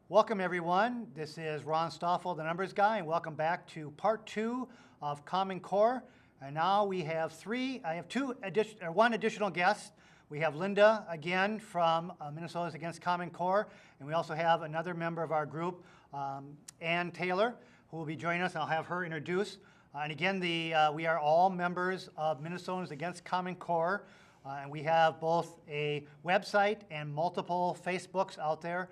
Welcome everyone. This is Ron Stoffel, the numbers guy, and welcome back to part 2 of Common Core. And now we have one additional guest. We have Linda again from Minnesotans Against Common Core, and we also have another member of our group, Ann Taylor, who will be joining us, and I'll have her introduce. And again, we are all members of Minnesotans Against Common Core, and we have both a website and multiple Facebooks out there,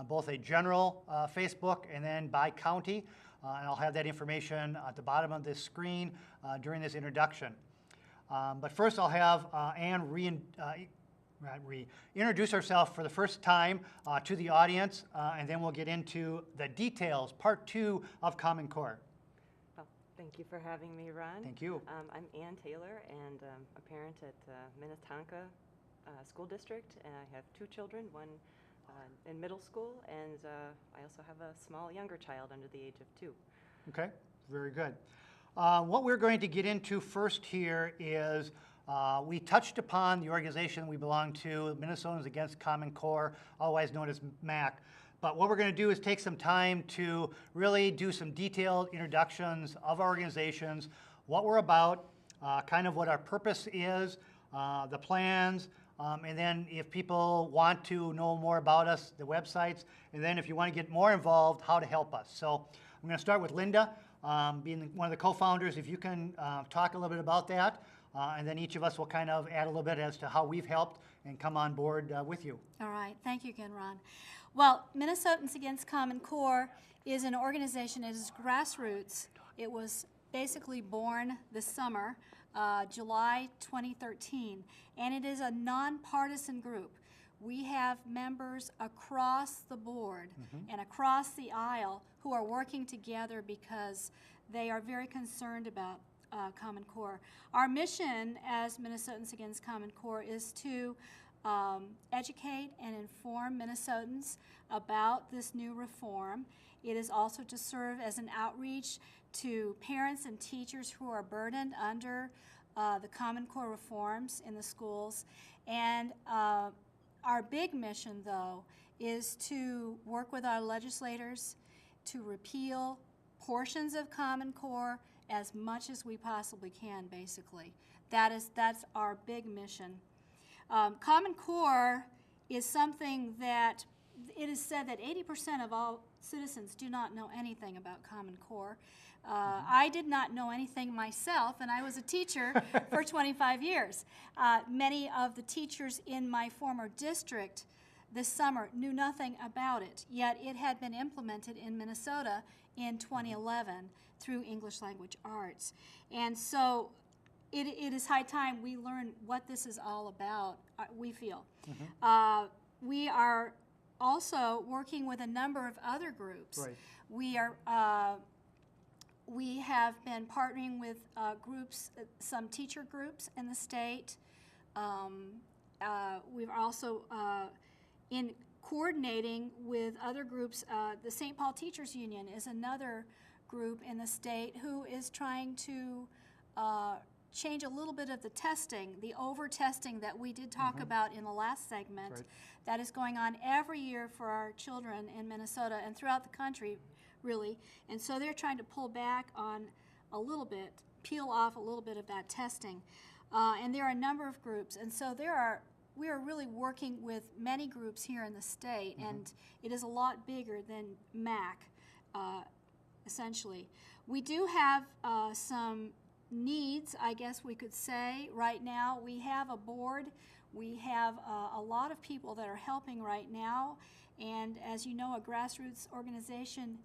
both a general Facebook and then by county. And I'll have that information at the bottom of this screen during this introduction. But first I'll have Ann introduce herself for the first time to the audience, and then we'll get into the details, part 2 of Common Core. Well, thank you for having me, Ron. Thank you. I'm Ann Taylor, and a parent at Minnetonka School District. And I have 2 children, one in middle school, and I also have a small younger child under the age of 2. Okay, very good. What we're going to get into first here is we touched upon the organization we belong to, Minnesotans Against Common Core, otherwise known as MACC. But what we're going to do is take some time to really do some detailed introductions of our organizations, what we're about, kind of what our purpose is, the plans, and then if people want to know more about us, the websites, and then if you want to get more involved, how to help us. So I'm going to start with Linda, being one of the co-founders. If you can talk a little bit about that, and then each of us will kind of add a little bit as to how we've helped and come on board with you. All right. Thank you again, Ron. Well, Minnesotans Against Common Core is an organization. It is grassroots. It was basically born this summer, July 2013, and it is a nonpartisan group. We have members across the board and across the aisle who are working together because they are very concerned about Common Core. Our mission as Minnesotans Against Common Core is to educate and inform Minnesotans about this new reform. It is also to serve as an outreach to parents and teachers who are burdened under the Common Core reforms in the schools. And our big mission, though, is to work with our legislators to repeal portions of Common Core as much as we possibly can, basically. That's our big mission. Common Core is something that it is said that 80% of all citizens do not know anything about Common Core. I did not know anything myself, and I was a teacher for 25 years. Many of the teachers in my former district this summer knew nothing about it, yet it had been implemented in Minnesota in 2011 through English Language Arts. And so it is high time we learn what this is all about, we feel. We are also working with a number of other groups. Right. We have been partnering with groups, some teacher groups in the state. We've also in coordinating with other groups. The St. Paul Teachers Union is another group in the state who is trying to change a little bit of the testing, the over-testing that we did talk about in the last segment. Right. That is going on every year for our children in Minnesota and throughout the country, really. And so they're trying to pull back on a little bit, peel off a little bit of that testing. And there are a number of groups. And so we are really working with many groups here in the state, and it is a lot bigger than MACC, essentially. We do have some needs, I guess we could say, right now. We have a board. We have a lot of people that are helping right now, and as you know, a grassroots organization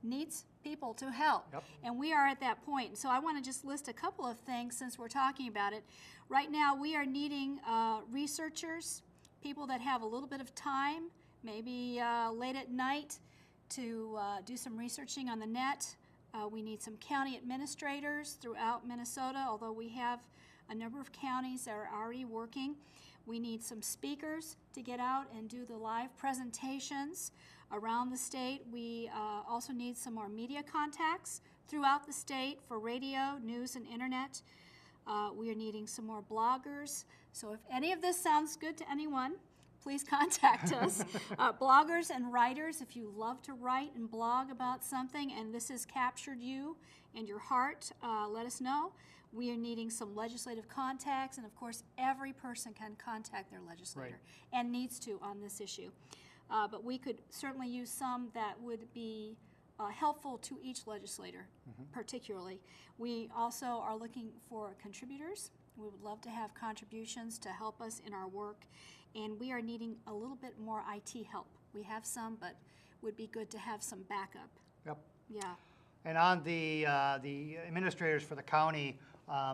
needs people to help. Yep. And we are at that point. So I want to just list a couple of things since we're talking about it. Right now we are needing researchers, people that have a little bit of time, maybe late at night, to do some researching on the net. We need some county administrators throughout Minnesota, although we have a number of counties that are already working. We need some speakers to get out and do the live presentations around the state. We also need some more media contacts throughout the state for radio, news, and internet. We are needing some more bloggers. So if any of this sounds good to anyone, please contact us. Bloggers and writers, if you love to write and blog about something and this has captured you and your heart, let us know. We are needing some legislative contacts, and of course, every person can contact their legislator and needs to on this issue. But we could certainly use some that would be helpful to each legislator, particularly. We also are looking for contributors. We would love to have contributions to help us in our work, and we are needing a little bit more IT help. We have some, but would be good to have some backup. Yep. Yeah. And on the administrators for the county,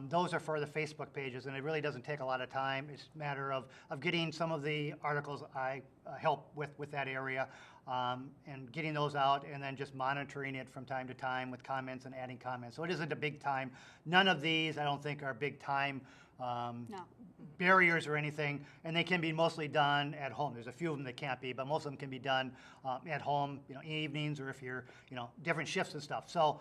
those are for the Facebook pages, and it really doesn't take a lot of time. It's a matter of getting some of the articles I help with that area, and getting those out, and then just monitoring it from time to time with comments and adding comments. So it isn't a big time. None of these, I don't think, are big time No. barriers or anything, and they can be mostly done at home. There's a few of them that can't be, but most of them can be done at home, evenings, or if you're, different shifts and stuff. So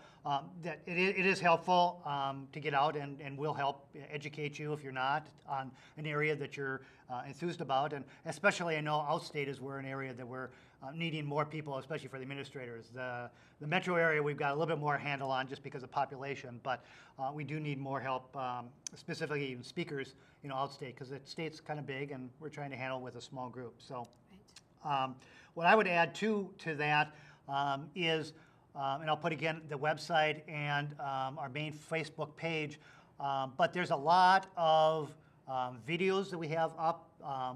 that it is helpful to get out, and will help educate you if you're not on an area that you're enthused about. And especially, I know outstate is an area that we're needing more people, especially for the administrators. The metro area we've got a little bit more handle on just because of population, but we do need more help, specifically even speakers, outstate, because the state's kind of big and we're trying to handle with a small group. So what I would add to that is, and I'll put again the website and our main Facebook page, but there's a lot of videos that we have up,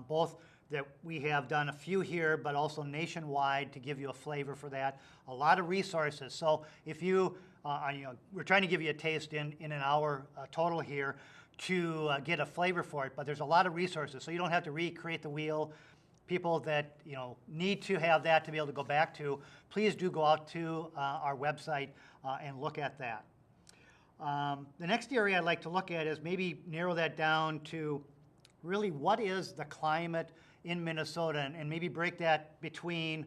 both that we have done a few here, but also nationwide to give you a flavor for that. A lot of resources. So if you, we're trying to give you a taste in an hour total here to get a flavor for it, but there's a lot of resources. So you don't have to recreate the wheel. People that need to have that to be able to go back to, please do go out to our website and look at that. The next area I'd like to look at is maybe narrow that down to really what is the climate in Minnesota, and maybe break that between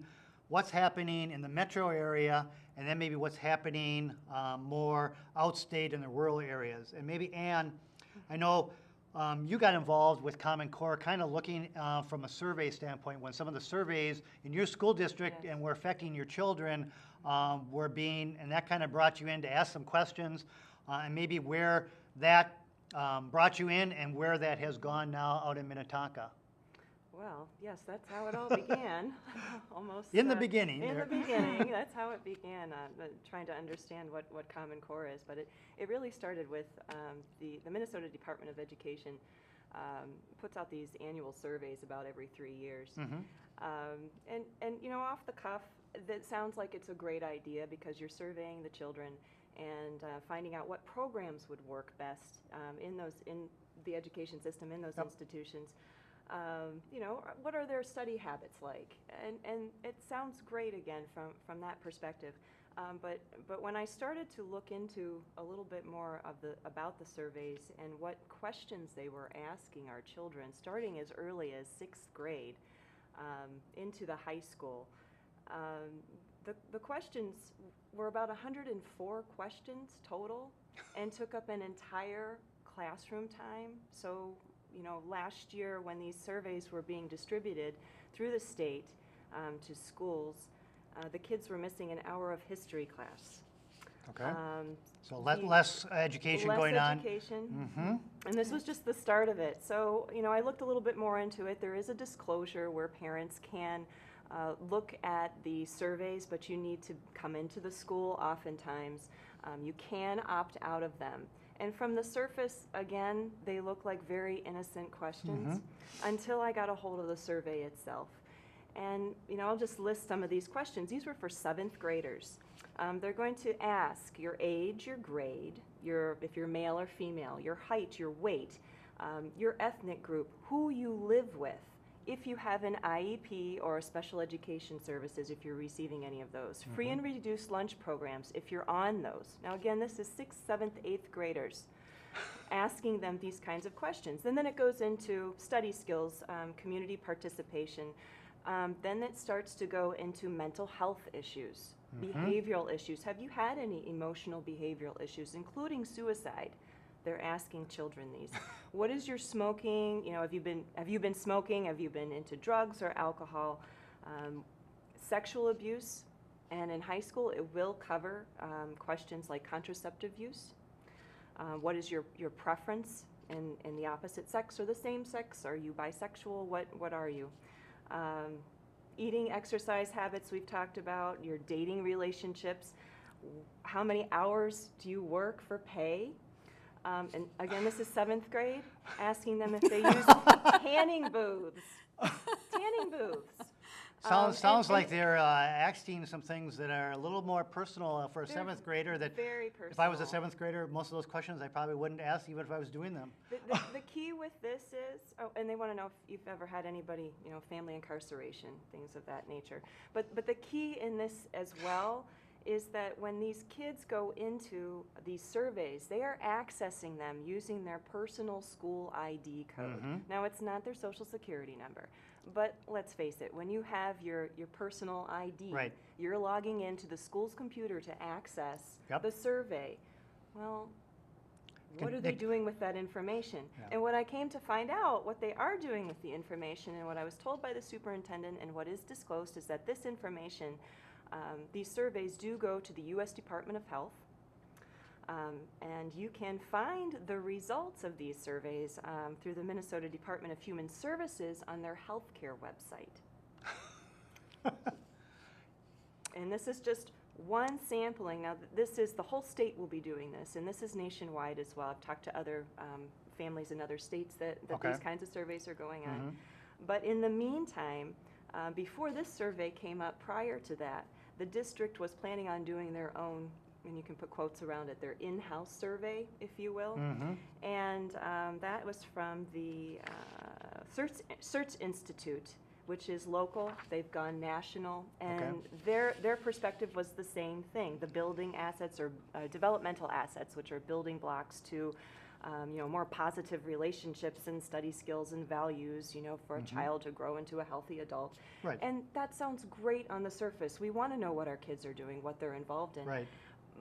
what's happening in the metro area and then maybe what's happening more outstate in the rural areas. And maybe, Ann, I know you got involved with Common Core kind of looking from a survey standpoint when some of the surveys in your school district and were affecting your children were being, and that kind of brought you in to ask some questions, and maybe where that brought you in and where that has gone now out in Minnetonka. Well, yes, that's how it all began. Almost in the beginning. In the beginning, that's how it began. Trying to understand what Common Core is, but it really started with the Minnesota Department of Education puts out these annual surveys about every 3 years, and off the cuff, that sounds like it's a great idea because you're surveying the children and finding out what programs would work best in the education system in those institutions. What are their study habits like? And it sounds great again from that perspective. But when I started to look into a little bit more about the surveys and what questions they were asking our children, starting as early as 6th grade into the high school, the questions were about 104 questions total and took up an entire classroom time. So last year when these surveys were being distributed through the state to schools, the kids were missing an hour of history class. Okay. So less education going on. Less education. And this was just the start of it. So, I looked a little bit more into it. There is a disclosure where parents can look at the surveys, but you need to come into the school oftentimes. You can opt out of them. And from the surface, again, they look like very innocent questions until I got a hold of the survey itself. And, I'll just list some of these questions. These were for 7th graders. They're going to ask your age, your grade, if you're male or female, your height, your weight, your ethnic group, who you live with, if you have an IEP or a special education services, if you're receiving any of those. Free and reduced lunch programs, if you're on those. Now again, this is 6th, 7th, 8th graders asking them these kinds of questions. And then it goes into study skills, community participation. Then it starts to go into mental health issues, behavioral issues. Have you had any emotional behavioral issues, including suicide, they're asking children these. What is your smoking? You know, have you been smoking? Have you been into drugs or alcohol? Sexual abuse, and in high school it will cover questions like contraceptive use. What is your preference in the opposite sex or the same sex? Are you bisexual? What are you? Eating, exercise habits we've talked about, your dating relationships, how many hours do you work for pay? And again, this is 7th grade, asking them if they use tanning booths. Tanning booths. Sounds like they're asking some things that are a little more personal for a 7th grader. That very personal. If I was a 7th grader, most of those questions I probably wouldn't ask, even if I was doing them. The key with this is, and they want to know if you've ever had anybody, you know, family incarceration, things of that nature. But the key in this as well is that when these kids go into these surveys, they are accessing them using their personal school ID code. Mm-hmm. Now, it's not their social security number, but let's face it, when you have your personal ID, right, you're logging into the school's computer to access yep, the survey. Well, what are they doing with that information? Yeah. And what I came to find out, what they are doing with the information, and what I was told by the superintendent and what is disclosed, is that this information, these surveys do go to the U.S. Department of Health, and you can find the results of these surveys through the Minnesota Department of Human Services on their healthcare website. And this is just one sampling. Now, this is, the whole state will be doing this, and this is nationwide as well. I've talked to other families in other states that okay, these kinds of surveys are going on. mm-hmm, But in the meantime, before this survey came up, prior to that, the district was planning on doing their own, and you can put quotes around it, their in-house survey, if you will. mm-hmm, And that was from the Search Institute, which is local. They've gone national, and okay, their perspective was the same thing. The building assets, or developmental assets, which are building blocks to you know, more positive relationships and study skills and values, you know, for a mm-hmm, child to grow into a healthy adult. right, And that sounds great on the surface. We want to know what our kids are doing, what they're involved in. right,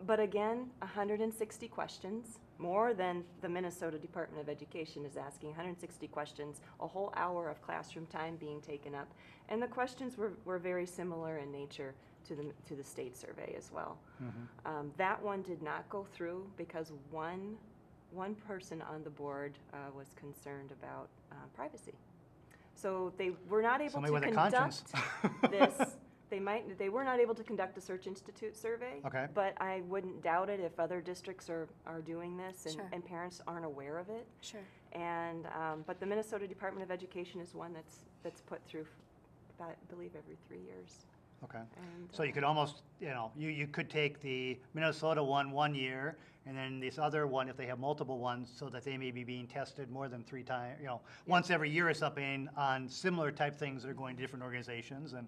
But again, 160 questions, more than the Minnesota Department of Education is asking, 160 questions, a whole hour of classroom time being taken up. And the questions were very similar in nature to the state survey as well. mm-hmm, That one did not go through because one person on the board was concerned about privacy. So they were not able somebody to with a conduct conscience. this. They were not able to conduct a Search Institute survey, Okay, but I wouldn't doubt it if other districts are doing this and, Sure. and parents aren't aware of it. Sure. And but the Minnesota Department of Education is one that's put through, I believe, every 3 years. okay. And, So you could almost, you know, you could take the Minnesota one year, and then this other one, if they have multiple ones, so that they may be being tested more than 3 times, you know, Yeah. once every year or something on similar type things that are going to different organizations, and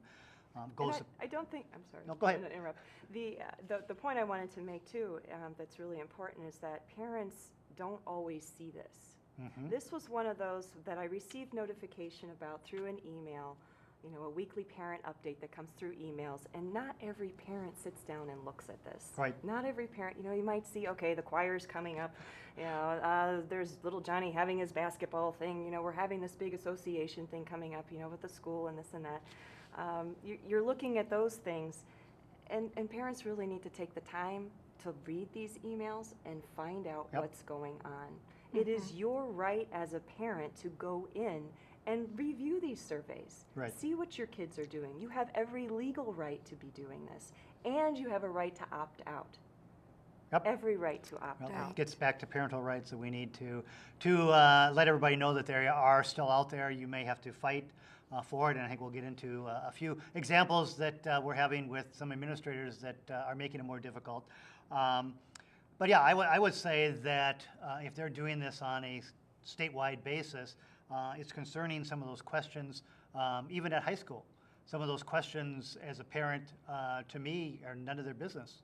goes. and I don't think, I'm sorry. No, go ahead. I'm gonna interrupt. The point I wanted to make too, that's really important, is that parents don't always see this. Mm-hmm, This was one of those that I received notification about through an email, you know, a weekly parent update that comes through emails, and not every parent sits down and looks at this. right, Not every parent, you know, you might see, okay, the choir's coming up, you know, there's little Johnny having his basketball thing, you know, we're having this big association thing coming up, you know, with the school and this and that. You're looking at those things, and parents really need to take the time to read these emails and find out Yep. what's going on. It is your right as a parent to go in and review these surveys. Right. See what your kids are doing. You have every legal right to be doing this, and you have a right to opt out. Yep. Every right to opt Well, out. it gets back to parental rights that we need to let everybody know that they are still out there. You may have to fight for it, and I think we'll get into a few examples that we're having with some administrators that are making it more difficult. But yeah, I would say that if they're doing this on a statewide basis, it's concerning some of those questions, even at high school. Some of those questions as a parent, to me, are none of their business.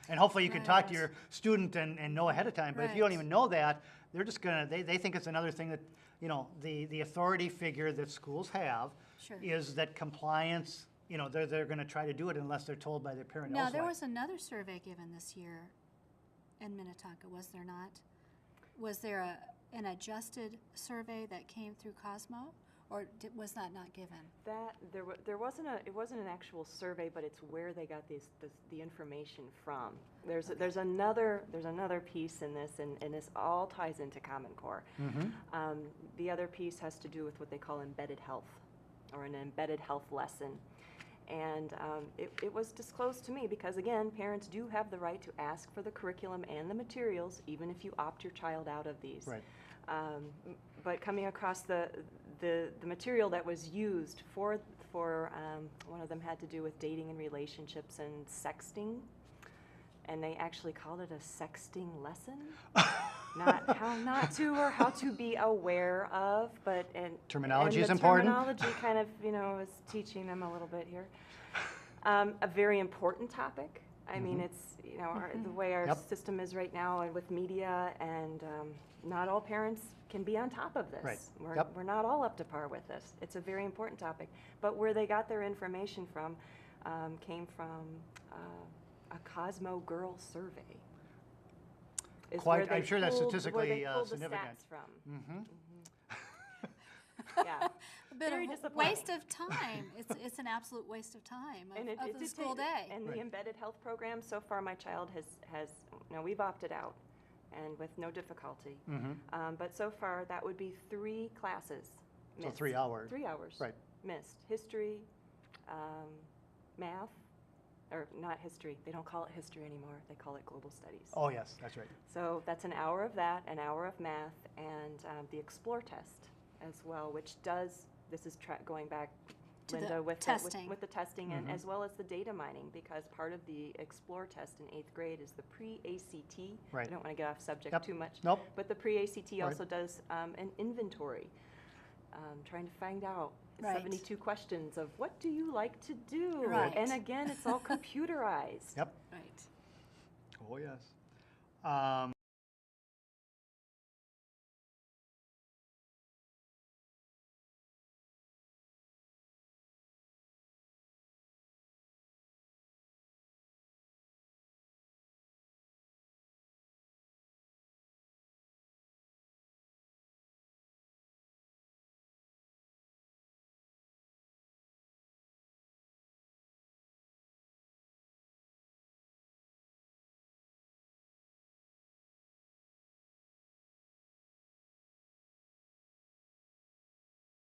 And hopefully you can talk to your student and know ahead of time. But if you don't Right. even know that, they're just gonna, they think it's another thing that, you know, the authority figure that schools have Sure. is that compliance, you know, they're gonna try to do it unless they're told by their parent Now, elsewhere. there was another survey given this year in Minnetonka, was there not? was there an adjusted survey that came through Cosmo, or was that not given? That there wasn't it wasn't an actual survey, but it's where they got the information from. There's another piece in this, and this all ties into Common Core. The other piece has to do with what they call embedded health, or an embedded health lesson. And it was disclosed to me because, again, parents do have the right to ask for the curriculum and the materials, even if you opt your child out of these. Right. But coming across the material that was used for one of them had to do with dating and relationships and sexting, and they actually called it a sexting lesson. Not how not to or how to be aware of, but terminology is the important. Terminology kind of, is teaching them a little bit here. A very important topic. I mean, it's, the way our system is right now, and with media, and not all parents can be on top of this. Right. We're not all up to par with this. It's a very important topic. But where they got their information from came from a Cosmo Girl survey. I'm sure that's statistically where they pulled significant. The stats from. Yeah. A bit Very of disappointing. waste of time. It's an absolute waste of time And of the did school take- day. And the embedded health program, so far my child has we've opted out, and with no difficulty. But so far, that would be 3 classes So missed. 3 hours. 3 hours. Right. Missed. History, math, or not history. They don't call it history anymore. They call it global studies. Oh, yes, that's right. So that's an hour of that, an hour of math, and the Explore test as well, which this is going back, To the Linda, with testing. with the testing, and as well as the data mining, because part of the Explore test in 8th grade is the pre-ACT. Right. I don't want to get off subject Yep. too much. Nope. But the pre-ACT Right. also does an inventory, trying to find out Right. 72 questions of what do you like to do? Right. And again, it's all computerized. Yep. Right. Oh, yes.